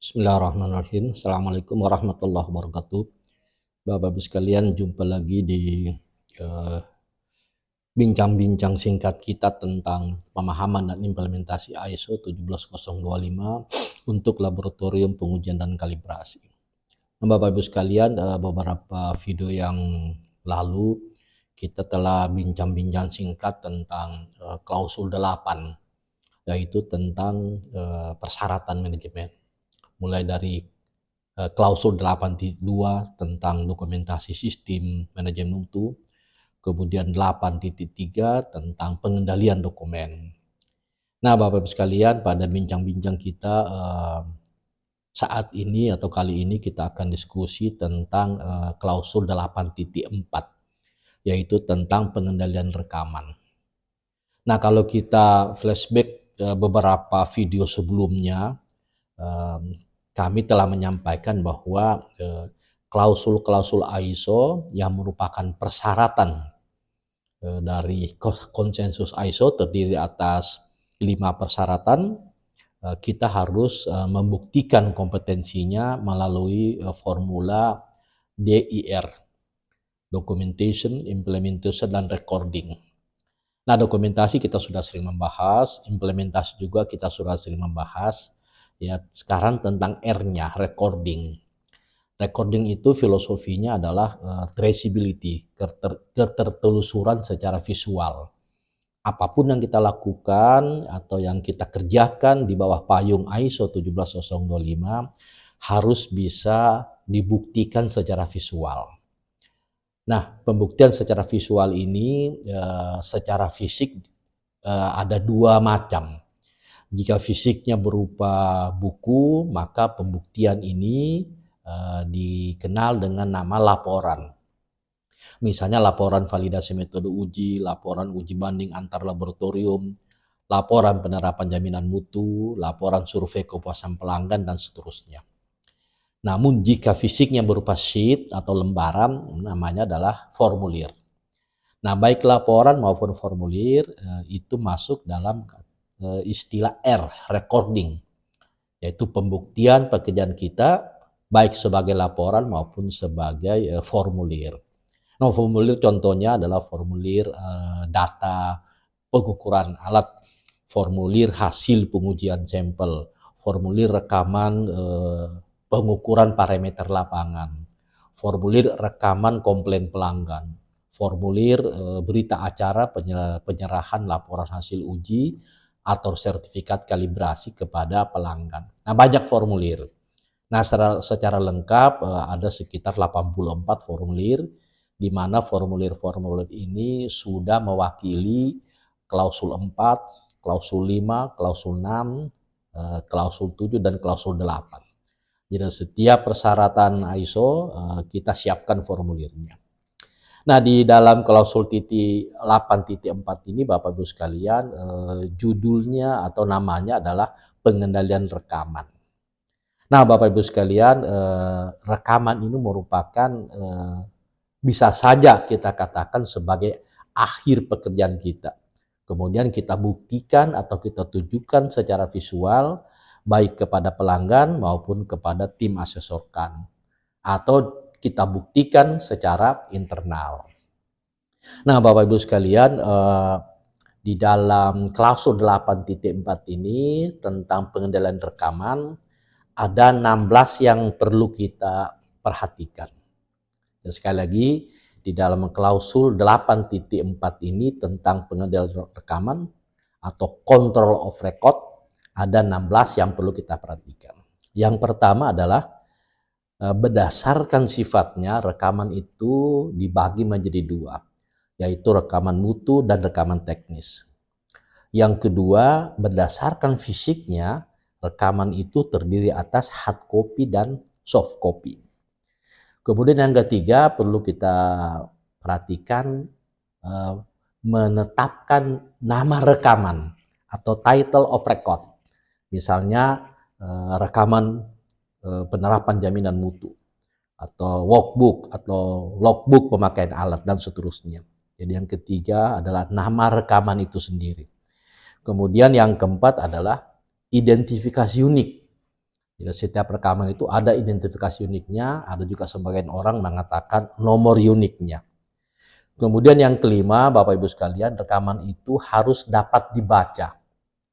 Bismillahirrahmanirrahim. Assalamualaikum warahmatullahi wabarakatuh. Bapak-Ibu sekalian, jumpa lagi di eh, bincang-bincang singkat kita tentang pemahaman dan implementasi ISO 17025 untuk laboratorium pengujian dan kalibrasi. Nah, Bapak-Ibu sekalian, beberapa video yang lalu kita telah bincang-bincang singkat tentang klausul 8, yaitu tentang persyaratan manajemen. Mulai dari klausul 8.2 tentang dokumentasi sistem manajemen mutu, kemudian 8.3 tentang pengendalian dokumen. Nah, Bapak-Ibu sekalian, pada bincang-bincang kita saat ini atau kali ini kita akan diskusi tentang klausul 8.4, yaitu tentang pengendalian rekaman. Nah, kalau kita flashback beberapa video sebelumnya, kami telah menyampaikan bahwa klausul-klausul ISO yang merupakan persyaratan dari konsensus ISO terdiri atas 5 persyaratan. Kita harus membuktikan kompetensinya melalui formula DIR, Documentation, Implementation, dan Recording. Nah, dokumentasi kita sudah sering membahas, implementasi juga kita sudah sering membahas. Ya, sekarang tentang R-nya, recording. Recording itu filosofinya adalah traceability, ketertelusuran secara visual. Apapun yang kita lakukan atau yang kita kerjakan di bawah payung ISO 17025 harus bisa dibuktikan secara visual. Nah, pembuktian secara visual ini secara fisik ada dua macam. Jika fisiknya berupa buku, maka pembuktian ini dikenal dengan nama laporan. Misalnya laporan validasi metode uji, laporan uji banding antar laboratorium, laporan penerapan jaminan mutu, laporan survei kepuasan pelanggan, dan seterusnya. Namun jika fisiknya berupa sheet atau lembaran, namanya adalah formulir. Nah, baik laporan maupun formulir itu masuk dalam istilah R, recording, yaitu pembuktian pekerjaan kita baik sebagai laporan maupun sebagai formulir. Nah, formulir contohnya adalah formulir data pengukuran alat, formulir hasil pengujian sampel, formulir rekaman pengukuran parameter lapangan, formulir rekaman komplain pelanggan, formulir berita acara penyerahan laporan hasil uji atau sertifikat kalibrasi kepada pelanggan. Nah, banyak formulir. Nah, secara lengkap ada sekitar 84 formulir, di mana formulir-formulir ini sudah mewakili klausul 4, klausul 5, klausul 6, klausul 7, dan klausul 8. Jadi setiap persyaratan ISO kita siapkan formulirnya. Nah, di dalam klausul 8.4 ini Bapak Ibu sekalian, judulnya atau namanya adalah pengendalian rekaman. Nah, Bapak Ibu sekalian, rekaman ini merupakan bisa saja kita katakan sebagai akhir pekerjaan kita. Kemudian kita buktikan atau kita tunjukkan secara visual baik kepada pelanggan maupun kepada tim asesorkan, atau kita buktikan secara internal. Nah, Bapak Ibu sekalian, di dalam klausul 8.4 ini tentang pengendalian rekaman ada 16 yang perlu kita perhatikan. Dan sekali lagi, di dalam klausul 8.4 ini tentang pengendalian rekaman atau control of record ada 16 yang perlu kita perhatikan. Yang pertama adalah berdasarkan sifatnya rekaman itu dibagi menjadi dua, yaitu rekaman mutu dan rekaman teknis. Yang kedua, berdasarkan fisiknya rekaman itu terdiri atas hard copy dan soft copy. Kemudian yang ketiga perlu kita perhatikan menetapkan nama rekaman atau title of record. Misalnya rekaman penerapan jaminan mutu, atau workbook, atau logbook pemakaian alat, dan seterusnya. Jadi yang ketiga adalah nama rekaman itu sendiri. Kemudian yang keempat adalah identifikasi unik. Jadi setiap rekaman itu ada identifikasi uniknya, ada juga sebagian orang mengatakan nomor uniknya. Kemudian yang kelima, Bapak Ibu sekalian, rekaman itu harus dapat dibaca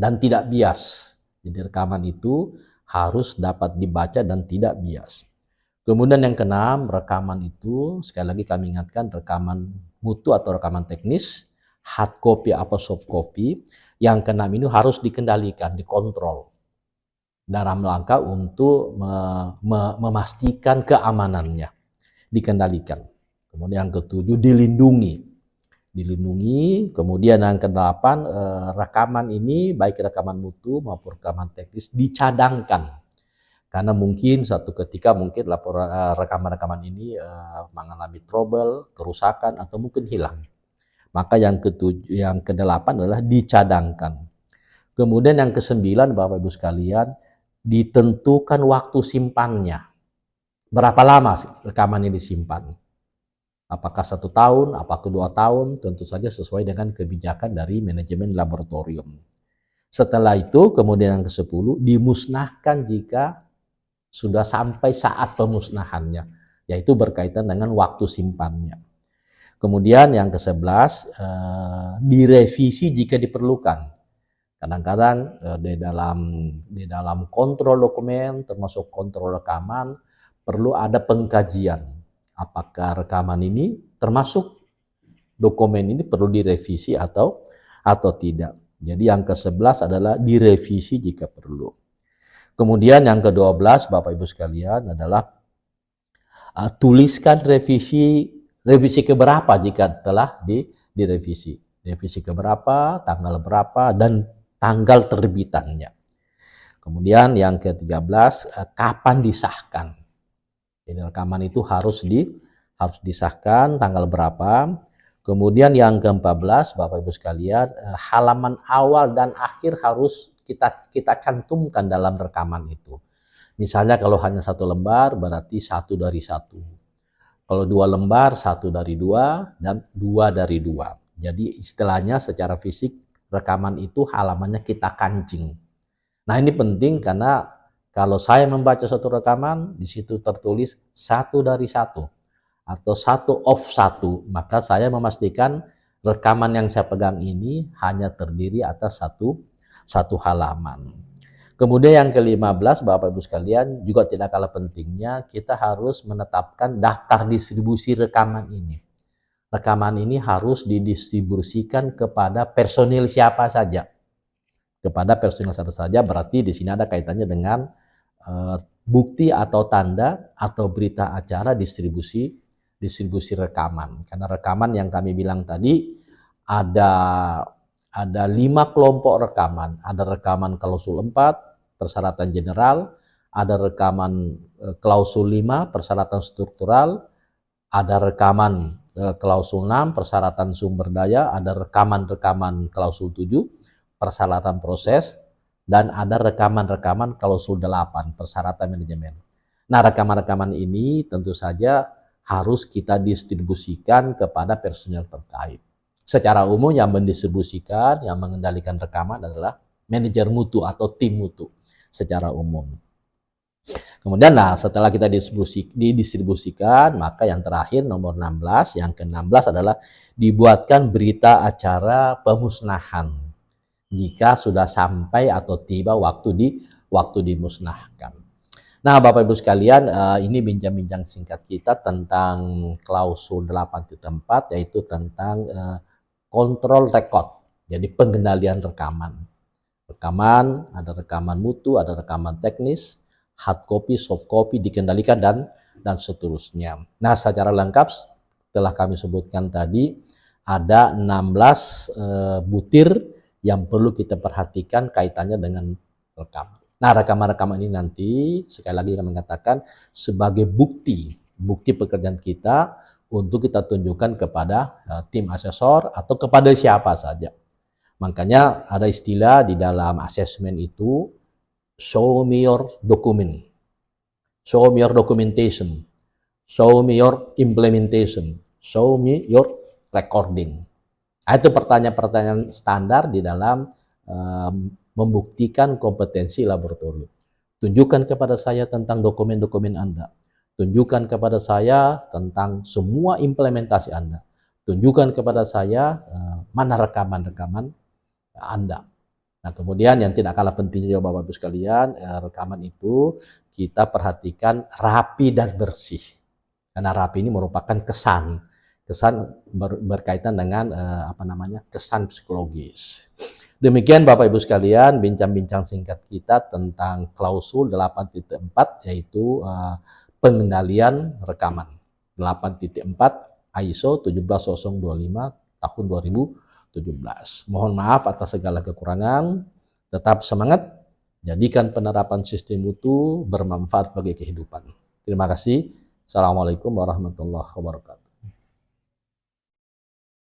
dan tidak bias. Jadi rekaman itu harus dapat dibaca dan tidak bias. Kemudian yang keenam, rekaman itu sekali lagi kami ingatkan rekaman mutu atau rekaman teknis, hard copy atau soft copy. Yang keenam ini harus dikendalikan, dikontrol dalam rangka untuk memastikan keamanannya, dikendalikan. Kemudian yang ketujuh, dilindungi. Kemudian yang kedelapan, rekaman ini baik rekaman mutu maupun rekaman teknis dicadangkan. Karena mungkin suatu ketika mungkin rekaman-rekaman ini mengalami trouble, kerusakan atau mungkin hilang. Maka yang kedelapan adalah dicadangkan. Kemudian yang kesembilan, Bapak Ibu sekalian, ditentukan waktu simpannya. Berapa lama rekaman ini disimpan? Apakah 1 tahun, apakah 2 tahun, tentu saja sesuai dengan kebijakan dari manajemen laboratorium. Setelah itu, kemudian yang ke-10, dimusnahkan jika sudah sampai saat pemusnahannya, yaitu berkaitan dengan waktu simpannya. Kemudian yang ke-11, direvisi jika diperlukan. Kadang-kadang di dalam kontrol dokumen, termasuk kontrol rekaman, perlu ada pengkajian. Apakah rekaman ini termasuk dokumen ini perlu direvisi atau tidak. Jadi yang ke-11 adalah direvisi jika perlu. Kemudian yang ke-12, Bapak Ibu sekalian, adalah tuliskan revisi keberapa jika telah direvisi. Revisi keberapa, tanggal berapa, dan tanggal terbitannya. Kemudian yang ke-13, kapan disahkan. Jadi rekaman itu harus disahkan tanggal berapa. Kemudian yang ke-14, Bapak Ibu sekalian, halaman awal dan akhir harus kita cantumkan dalam rekaman itu. Misalnya kalau hanya 1 lembar berarti 1 dari 1. Kalau 2 lembar 1 dari 2 dan 2 dari 2. Jadi istilahnya secara fisik rekaman itu halamannya kita kancing. Nah ini penting karena kalau saya membaca suatu rekaman, di situ tertulis 1 dari 1 atau 1 of 1, maka saya memastikan rekaman yang saya pegang ini hanya terdiri atas satu halaman. Kemudian yang ke-15, Bapak Ibu sekalian, juga tidak kalah pentingnya, kita harus menetapkan daftar distribusi rekaman ini. Rekaman ini harus didistribusikan kepada personil siapa saja. Kepada personil siapa saja berarti di sini ada kaitannya dengan bukti atau tanda atau berita acara distribusi rekaman. Karena rekaman yang kami bilang tadi ada 5 kelompok rekaman. Ada rekaman klausul 4 persyaratan general, ada rekaman klausul 5 persyaratan struktural, ada rekaman klausul 6 persyaratan sumber daya, ada rekaman klausul 7 persyaratan proses, dan ada rekaman klausul 8 persyaratan manajemen. Nah, rekaman-rekaman ini tentu saja harus kita distribusikan kepada personel terkait. Secara umum yang mendistribusikan, yang mengendalikan rekaman adalah manajer mutu atau tim mutu secara umum. Kemudian setelah kita didistribusikan, maka yang terakhir nomor 16, yang ke-16 adalah dibuatkan berita acara pemusnahan jika sudah sampai atau tiba waktu dimusnahkan. Nah, Bapak Ibu sekalian, ini bincang-bincang singkat kita tentang klausul 8.4, yaitu tentang kontrol rekod. Jadi pengendalian rekaman. Rekaman, ada rekaman mutu, ada rekaman teknis, hard copy, soft copy dikendalikan dan seterusnya. Nah, secara lengkap telah kami sebutkan tadi ada 16 butir yang perlu kita perhatikan kaitannya dengan rekaman. Nah, rekaman-rekaman ini nanti sekali lagi kami mengatakan sebagai bukti pekerjaan kita untuk kita tunjukkan kepada tim asesor atau kepada siapa saja. Makanya ada istilah di dalam asesmen itu, show me your document, show me your documentation, show me your implementation, show me your recording. Itu pertanyaan-pertanyaan standar di dalam membuktikan kompetensi laboratorium. Tunjukkan kepada saya tentang dokumen-dokumen Anda. Tunjukkan kepada saya tentang semua implementasi Anda. Tunjukkan kepada saya mana rekaman-rekaman Anda. Nah, kemudian yang tidak kalah pentingnya Bapak Ibu sekalian, rekaman itu kita perhatikan rapi dan bersih. Karena rapi ini merupakan kesan berkaitan dengan kesan psikologis. Demikian Bapak Ibu sekalian, bincang-bincang singkat kita tentang klausul 8.4 yaitu pengendalian rekaman. 8.4 ISO 17025 tahun 2017. Mohon maaf atas segala kekurangan. Tetap semangat, jadikan penerapan sistem itu bermanfaat bagi kehidupan. Terima kasih. Assalamualaikum warahmatullahi wabarakatuh.